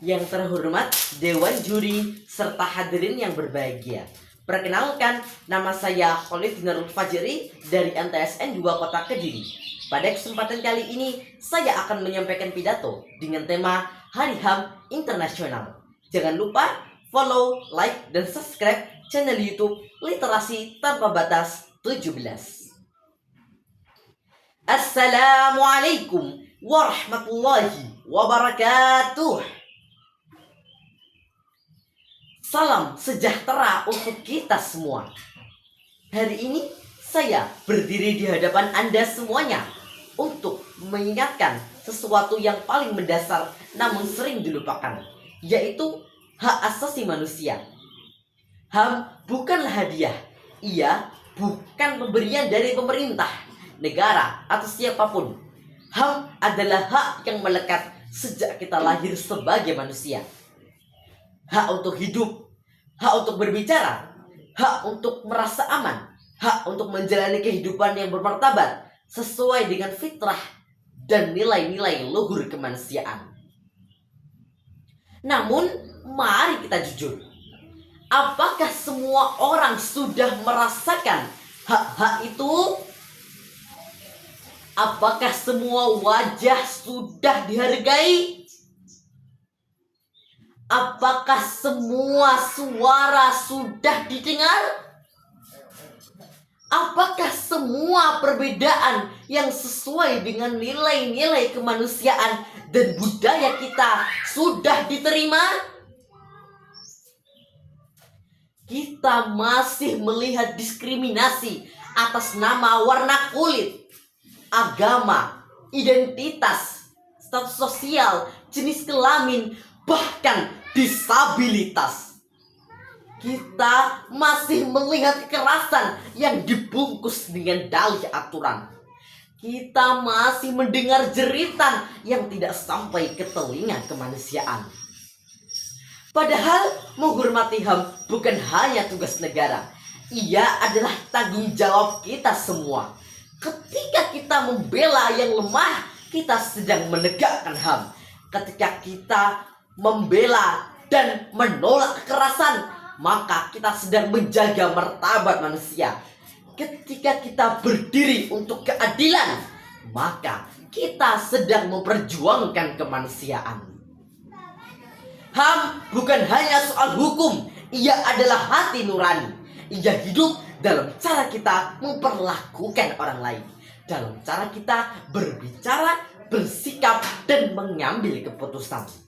Yang terhormat Dewan Juri serta hadirin yang berbahagia. Perkenalkan, nama saya Khalid Dinarul Fajri dari MTSN 2 Kota Kediri. Pada kesempatan kali ini, saya akan menyampaikan pidato dengan tema Hari HAM Internasional. Jangan lupa follow, like, dan subscribe channel YouTube Literasi Tanpa Batas 17. Assalamualaikum warahmatullahi wabarakatuh. Salam sejahtera untuk kita semua. Hari ini saya berdiri di hadapan Anda semuanya untuk mengingatkan sesuatu yang paling mendasar namun sering dilupakan, yaitu hak asasi manusia. HAM bukanlah hadiah. Ia bukan pemberian dari pemerintah, negara, atau siapapun. HAM adalah hak yang melekat sejak kita lahir sebagai manusia. Hak untuk hidup, hak untuk berbicara, hak untuk merasa aman, hak untuk menjalani kehidupan yang bermartabat sesuai dengan fitrah dan nilai-nilai luhur kemanusiaan. Namun, mari kita jujur. Apakah semua orang sudah merasakan hak-hak itu? Apakah semua wajah sudah dihargai? Apakah semua suara sudah didengar? Apakah semua perbedaan yang sesuai dengan nilai-nilai kemanusiaan dan budaya kita sudah diterima? Kita masih melihat diskriminasi atas nama warna kulit, agama, identitas, status sosial, jenis kelamin, bahkan disabilitas. Kita masih melihat kekerasan yang dibungkus dengan dalih aturan. Kita masih mendengar jeritan yang tidak sampai ke telinga kemanusiaan. Padahal menghormati HAM bukan hanya tugas negara. Ia adalah tanggung jawab kita semua. Ketika kita membela yang lemah, kita sedang menegakkan HAM. Ketika kita membela dan menolak kekerasan, maka kita sedang menjaga martabat manusia. Ketika kita berdiri untuk keadilan, maka kita sedang memperjuangkan kemanusiaan. HAM bukan hanya soal hukum, ia adalah hati nurani. Ia hidup dalam cara kita memperlakukan orang lain, dalam cara kita berbicara, bersikap, dan mengambil keputusan.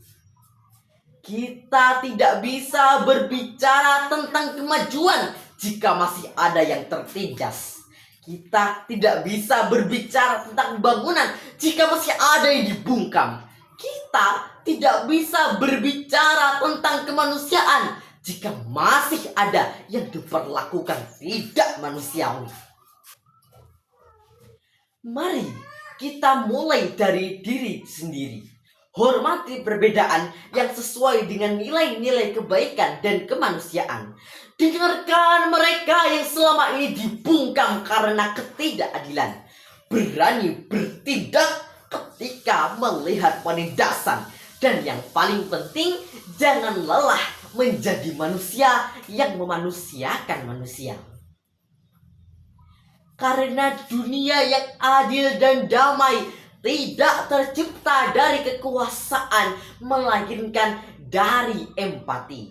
Kita tidak bisa berbicara tentang kemajuan jika masih ada yang tertindas. Kita tidak bisa berbicara tentang pembangunan jika masih ada yang dibungkam. Kita tidak bisa berbicara tentang kemanusiaan jika masih ada yang diperlakukan tidak manusiawi. Mari kita mulai dari diri sendiri. Hormati perbedaan yang sesuai dengan nilai-nilai kebaikan dan kemanusiaan. Dengarkan mereka yang selama ini dibungkam karena ketidakadilan. Berani bertindak ketika melihat penindasan. Dan yang paling penting, jangan lelah menjadi manusia yang memanusiakan manusia. Karena dunia yang adil dan damai tidak tercipta dari kekuasaan, melainkan dari empati.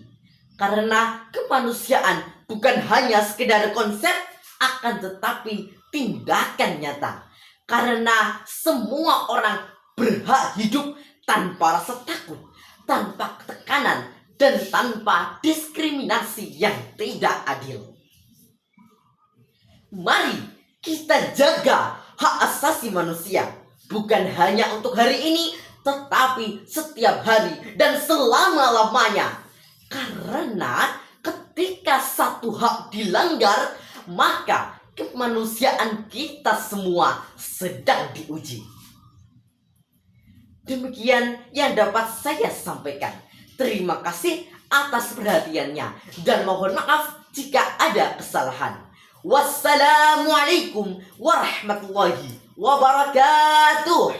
Karena kemanusiaan bukan hanya sekedar konsep, akan tetapi tindakan nyata. Karena semua orang berhak hidup tanpa rasa takut, tanpa tekanan, dan tanpa diskriminasi yang tidak adil. Mari kita jaga hak asasi manusia. Bukan hanya untuk hari ini, tetapi setiap hari dan selama-lamanya. Karena ketika satu hak dilanggar, maka kemanusiaan kita semua sedang diuji. Demikian yang dapat saya sampaikan. Terima kasih atas perhatiannya dan mohon maaf jika ada kesalahan. Wassalamualaikum warahmatullahi wabarakatuh.